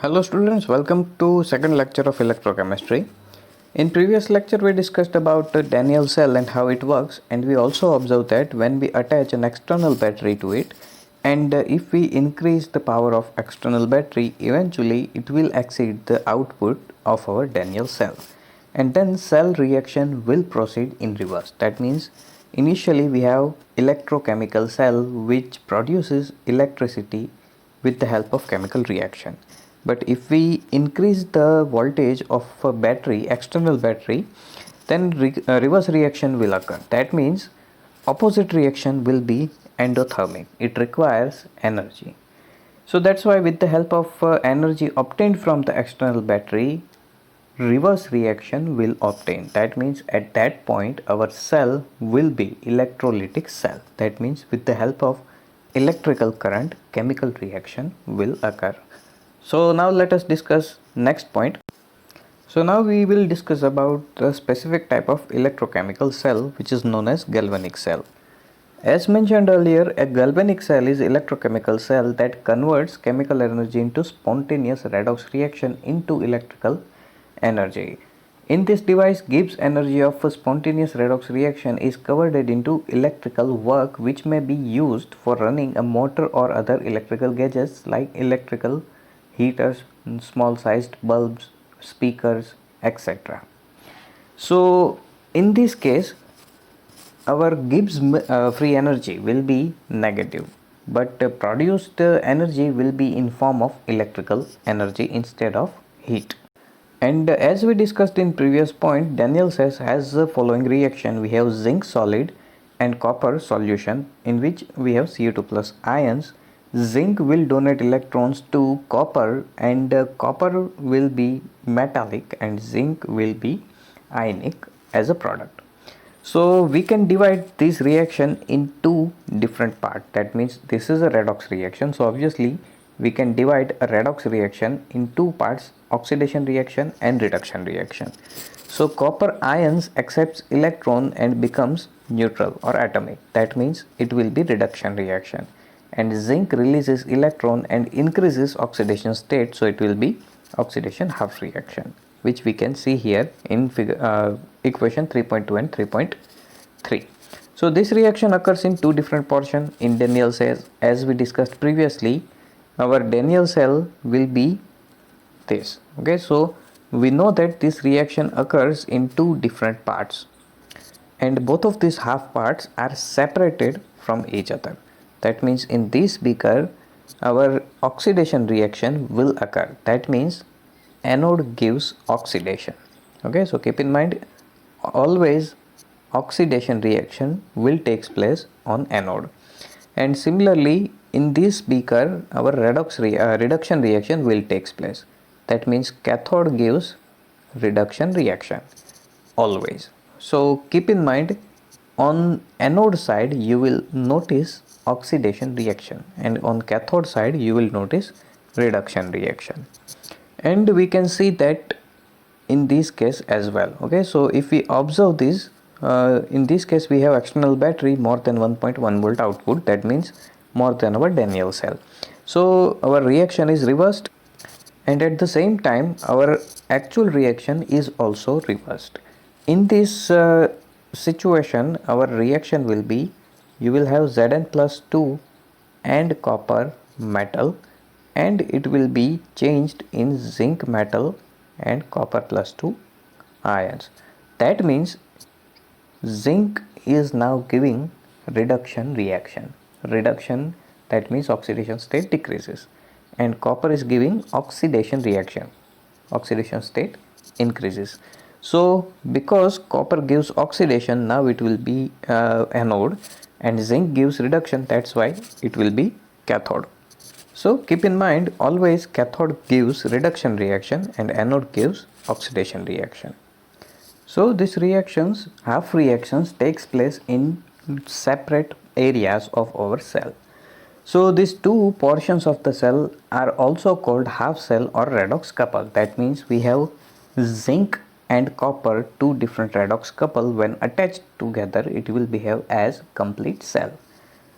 Hello students, welcome to second lecture of electrochemistry. In previous lecture we discussed about the Daniell cell and how it works, and we also observed that when we attach an external battery to it and if we increase the power of external battery, eventually it will exceed the output of our Daniell cell, and then cell reaction will proceed in reverse. That means initially we have electrochemical cell which produces electricity with the help of chemical reaction. But if we increase the voltage of a battery, external battery, then reverse reaction will occur. That means opposite reaction will be endothermic. It requires energy. So that's why with the help of energy obtained from the external battery, reverse reaction will obtain. That means at that point our cell will be electrolytic cell. That means with the help of electrical current, chemical reaction will occur. So now let us discuss next point. So now we will discuss about the specific type of electrochemical cell which is known as galvanic cell. As mentioned earlier, a galvanic cell is electrochemical cell that converts chemical energy into spontaneous redox reaction into electrical energy. In this device, Gibbs energy of a spontaneous redox reaction is converted into electrical work which may be used for running a motor or other electrical gadgets like electrical heaters, small sized bulbs, speakers, etc. So in this case our Gibbs free energy will be negative, but produced energy will be in form of electrical energy instead of heat. And as we discussed in previous point, Daniell says has the following reaction. We have zinc solid and copper solution in which we have Cu2 plus ions. Zinc will donate electrons to copper, and copper will be metallic and zinc will be ionic as a product. So we can divide this reaction in two different parts. That means this is a redox reaction. So obviously we can divide a redox reaction in two parts: oxidation reaction and reduction reaction. So copper ions accepts electron and becomes neutral or atomic. That means it will be reduction reaction. And zinc releases electron and increases oxidation state, so it will be oxidation half reaction, which we can see here in equation 3.2 and 3.3. So this reaction occurs in two different portions in Daniell cells. As we discussed previously, our Daniell cell will be this. Okay, so we know that this reaction occurs in two different parts, and both of these half parts are separated from each other. That means in this beaker our oxidation reaction will occur. That means anode gives oxidation. Okay, so keep in mind always oxidation reaction will takes place on anode. And similarly in this beaker our reduction reaction will takes place. That means cathode gives reduction reaction always. So keep in mind on anode side you will notice oxidation reaction, and on cathode side you will notice reduction reaction. And we can see that in this case as well. Okay, so if we observe this, in this case we have external battery more than 1.1 volt output. That means more than our Daniell cell. So our reaction is reversed, and at the same time our actual reaction is also reversed. In this situation our reaction will be, you will have Zn plus 2 and copper metal, and it will be changed in zinc metal and copper plus 2 ions. That means zinc is now giving reduction reaction. Reduction, that means oxidation state decreases, and copper is giving oxidation reaction. Oxidation state increases. So because copper gives oxidation, now it will be anode, and zinc gives reduction, that's why it will be cathode. So keep in mind always cathode gives reduction reaction and anode gives oxidation reaction. So these reactions, half reactions, takes place in separate areas of our cell. So these two portions of the cell are also called half cell or redox couple. That means we have zinc and copper, two different redox couple. When attached together it will behave as complete cell.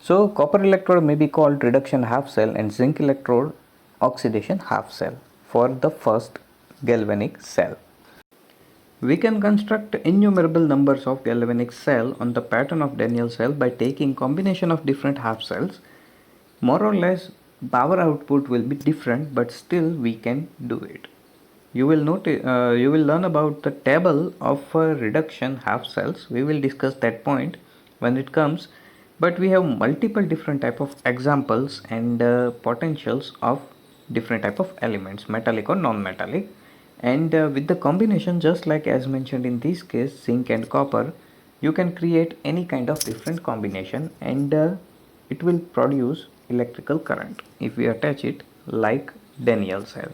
So copper electrode may be called reduction half cell and zinc electrode oxidation half cell. for the first galvanic cell. We can construct innumerable numbers of galvanic cell on the pattern of Daniell cell by taking combination of different half cells. More or less power output will be different, but still we can do it. You will learn about the table of reduction half cells. We will discuss that point when it comes, but we have multiple different type of examples and potentials of different type of elements, metallic or non-metallic, and with the combination, just like as mentioned in this case, zinc and copper, you can create any kind of different combination, and it will produce electrical current if we attach it like Daniell cell.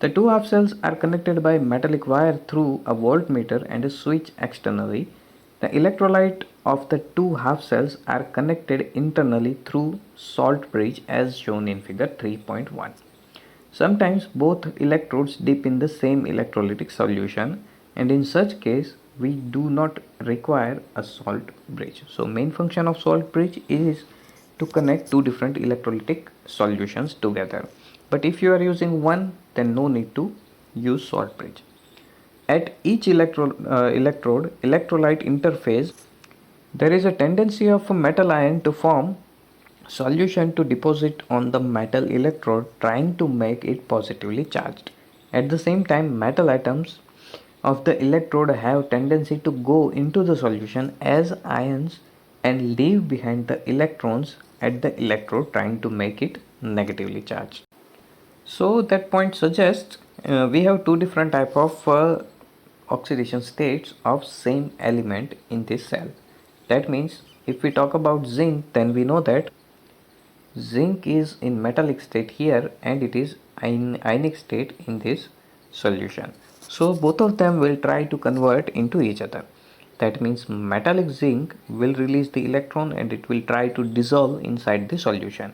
The two half cells are connected by metallic wire through a voltmeter and a switch externally. The electrolyte of the two half cells are connected internally through salt bridge as shown in figure 3.1. Sometimes both electrodes dip in the same electrolytic solution, and in such case we do not require a salt bridge. So main function of salt bridge is to connect two different electrolytic solutions together. But if you are using one, then no need to use salt bridge. At each electrolyte interface, there is a tendency of a metal ion to form solution to deposit on the metal electrode, trying to make it positively charged. At the same time, metal atoms of the electrode have tendency to go into the solution as ions and leave behind the electrons at the electrode, trying to make it negatively charged. So that point suggests we have two different type of oxidation states of same element in this cell. That means if we talk about zinc, then we know that zinc is in metallic state here and it is in ionic state in this solution. So both of them will try to convert into each other. That means metallic zinc will release the electron and it will try to dissolve inside the solution,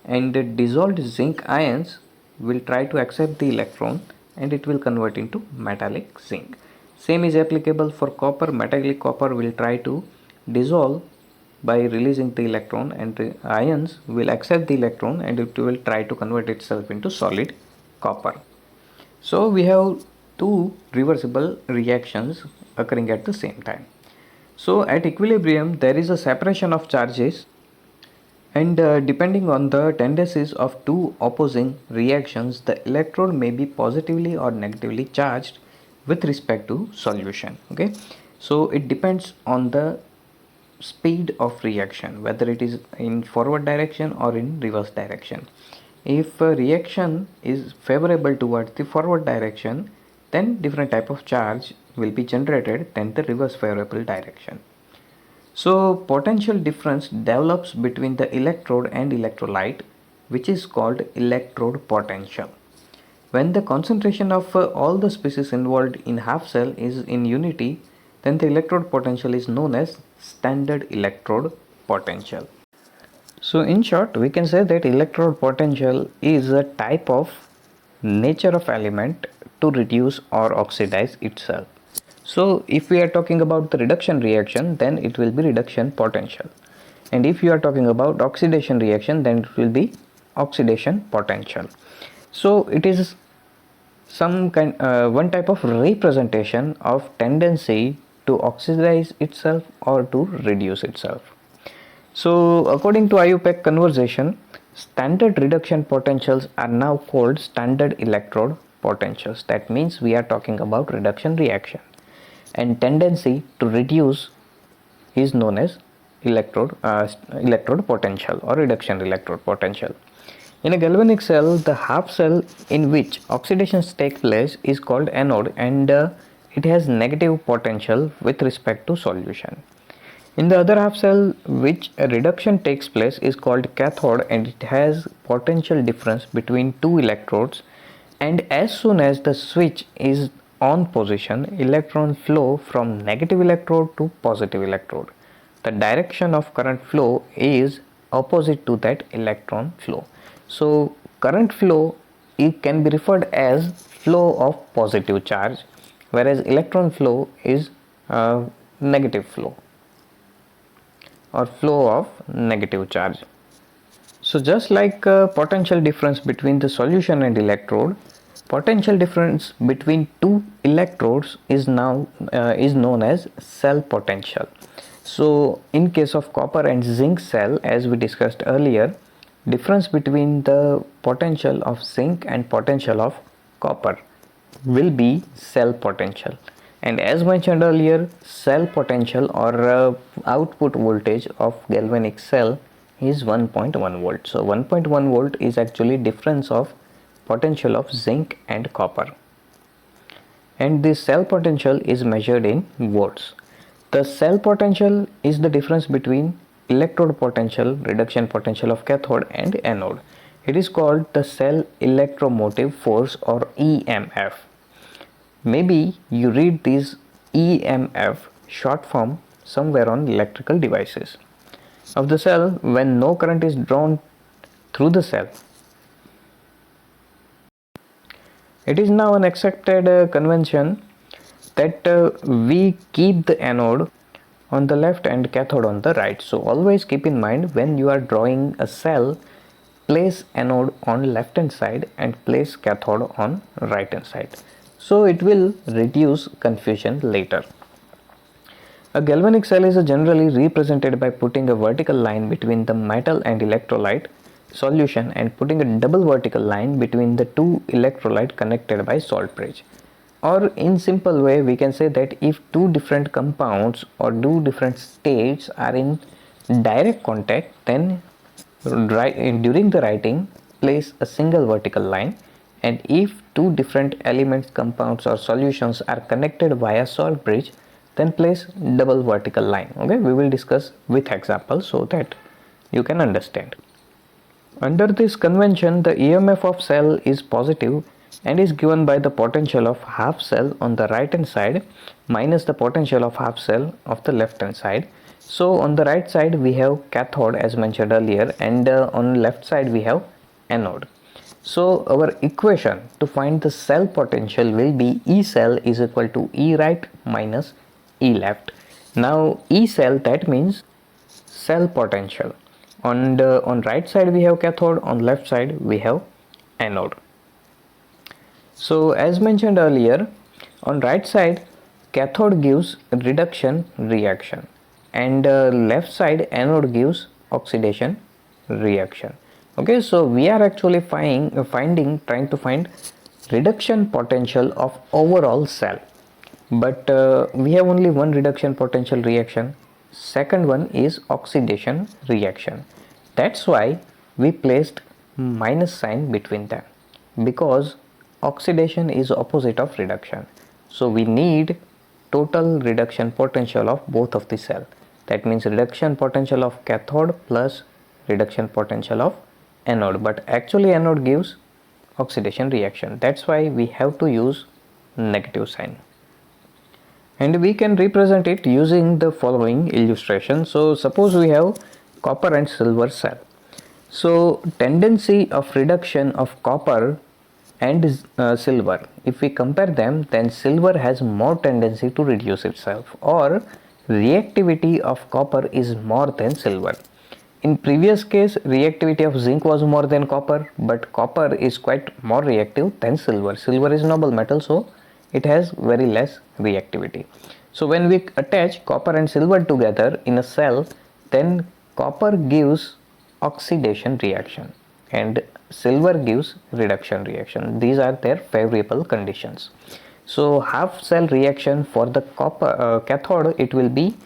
and the dissolved zinc ions will try to accept the electron and it will convert into metallic zinc. Same is applicable for copper. Metallic copper will try to dissolve by releasing the electron, and the ions will accept the electron and it will try to convert itself into solid copper. So we have two reversible reactions occurring at the same time. So at equilibrium there is a separation of charges, and depending on the tendencies of two opposing reactions, the electrode may be positively or negatively charged with respect to solution. Okay, so it depends on the speed of reaction, whether it is in forward direction or in reverse direction. If a reaction is favorable towards the forward direction, then different type of charge will be generated than the reverse favorable direction. So potential difference develops between the electrode and electrolyte, which is called electrode potential. When the concentration of all the species involved in half cell is in unity, then the electrode potential is known as standard electrode potential. So in short, we can say that electrode potential is a type of nature of element to reduce or oxidize itself. So if we are talking about the reduction reaction, then it will be reduction potential, and if you are talking about oxidation reaction, then it will be oxidation potential. So it is some kind one type of representation of tendency to oxidize itself or to reduce itself. So according to IUPAC conversation, standard reduction potentials are now called standard electrode potentials. That means we are talking about reduction reaction, and tendency to reduce is known as electrode potential or reduction electrode potential. In a galvanic cell, the half cell in which oxidations take place is called anode, and it has negative potential with respect to solution. In the other half cell which a reduction takes place is called cathode, and it has potential difference between two electrodes, and as soon as the switch is on position, electron flow from negative electrode to positive electrode. The direction of current flow is opposite to that electron flow. So current flow can be referred as flow of positive charge, whereas electron flow is negative flow or flow of negative charge. So just like potential difference between the solution and electrode, Potential difference between two electrodes is known as cell potential. So in case of copper and zinc cell, as we discussed earlier, difference between the potential of zinc and potential of copper will be cell potential. And as mentioned earlier, cell potential or output voltage of galvanic cell is 1.1 volt. So 1.1 volt is actually difference of potential of zinc and copper, and this cell potential is measured in volts. The cell potential is the difference between electrode potential, reduction potential of cathode and anode. It is called the cell electromotive force or EMF. Maybe you read this EMF short form somewhere on electrical devices of the cell when no current is drawn through the cell. It is now an accepted convention that we keep the anode on the left and cathode on the right. So always keep in mind, when you are drawing a cell, place anode on left hand side and place cathode on right hand side. So it will reduce confusion later. A galvanic cell is generally represented by putting a vertical line between the metal and electrolyte solution and putting a double vertical line between the two electrolyte connected by salt bridge. Or in simple way, we can say that if two different compounds or two different states are in direct contact, then during the writing place a single vertical line, and if two different elements, compounds or solutions are connected via salt bridge, then place double vertical line. Okay, we will discuss with examples so that you can understand. Under this convention, the EMF of cell is positive and is given by the potential of half cell on the right hand side minus the potential of half cell of the left hand side. So on the right side we have cathode as mentioned earlier, and on left side we have anode. So our equation to find the cell potential will be E cell is equal to E right minus E left. Now E cell, that means cell potential. On right side we have cathode, on left side we have anode. So as mentioned earlier, on right side cathode gives reduction reaction, and left side anode gives oxidation reaction. Okay, so we are actually trying to find reduction potential of overall cell, but we have only one reduction potential reaction. Second one is oxidation reaction. That's why we placed minus sign between them, because oxidation is opposite of reduction. So we need total reduction potential of both of the cell. That means reduction potential of cathode plus reduction potential of anode, but actually anode gives oxidation reaction. That's why we have to use negative sign. And we can represent it using the following illustration. So suppose we have copper and silver cell. So tendency of reduction of copper and silver, if we compare them, then silver has more tendency to reduce itself, or reactivity of copper is more than silver. In previous case, reactivity of zinc was more than copper, but copper is quite more reactive than silver. Silver is noble metal, so it has very less reactivity. So when we attach copper and silver together in a cell, then copper gives oxidation reaction and silver gives reduction reaction. These are their favorable conditions. So half cell reaction for the copper cathode, it will be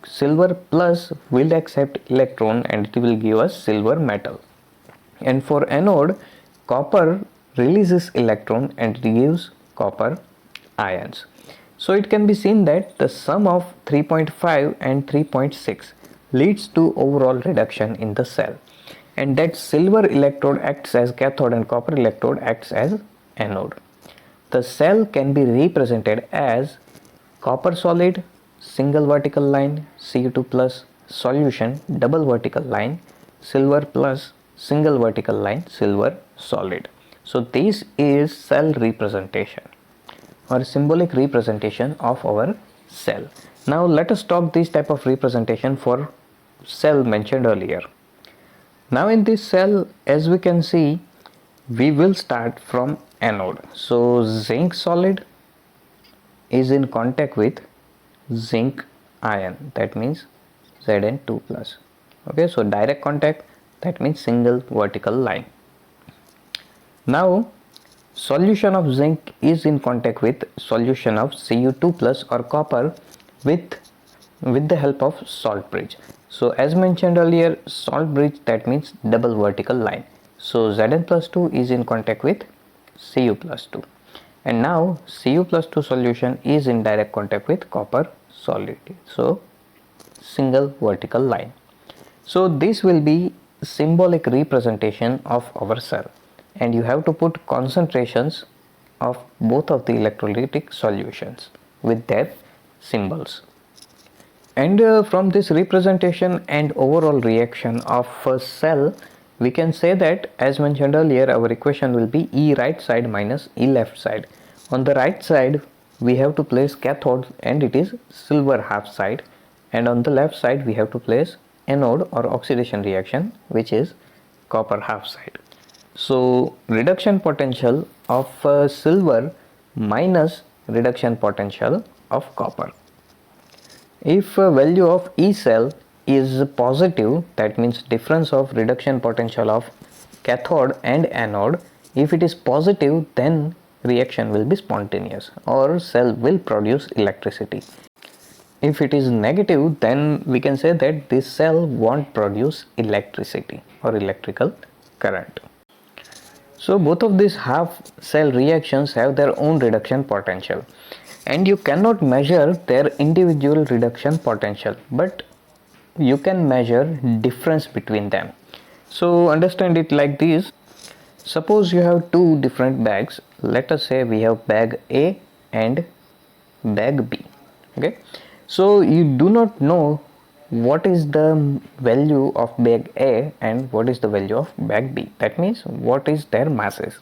silver plus will accept electron and it will give us silver metal, and for anode copper releases electron and it gives copper ions. So it can be seen that the sum of 3.5 and 3.6 leads to overall reduction in the cell, and that silver electrode acts as cathode and copper electrode acts as anode. The cell can be represented as copper solid, single vertical line, Cu2 plus, solution, double vertical line, silver plus, single vertical line, silver solid. So this is cell representation or symbolic representation of our cell. Now let us talk this type of representation for cell mentioned earlier. Now in this cell, as we can see, we will start from anode. So zinc solid is in contact with zinc ion, that means Zn2 plus. Okay, so direct contact, that means single vertical line. Now solution of zinc is in contact with solution of Cu2 plus or copper with the help of salt bridge. So as mentioned earlier, salt bridge, that means double vertical line. So Zn plus 2 is in contact with Cu plus 2, and now Cu plus 2 solution is in direct contact with copper solid, so single vertical line. So this will be symbolic representation of our cell, and you have to put concentrations of both of the electrolytic solutions with their symbols. And from this representation and overall reaction of a cell, we can say that, as mentioned earlier, our equation will be E right side minus E left side. On the right side, we have to place cathode, and it is silver half side, and on the left side we have to place anode or oxidation reaction, which is copper half side. So reduction potential of silver minus reduction potential of copper. If value of E cell is positive, that means difference of reduction potential of cathode and anode, if it is positive, then reaction will be spontaneous or cell will produce electricity. If it is negative, then we can say that this cell won't produce electricity or electrical current. So both of these half cell reactions have their own reduction potential, and you cannot measure their individual reduction potential, but you can measure difference between them. So understand it like this. Suppose you have two different bags. Let us say we have bag A and bag B. Okay, so you do not know what is the value of bag A and what is the value of bag B. That means what is their masses.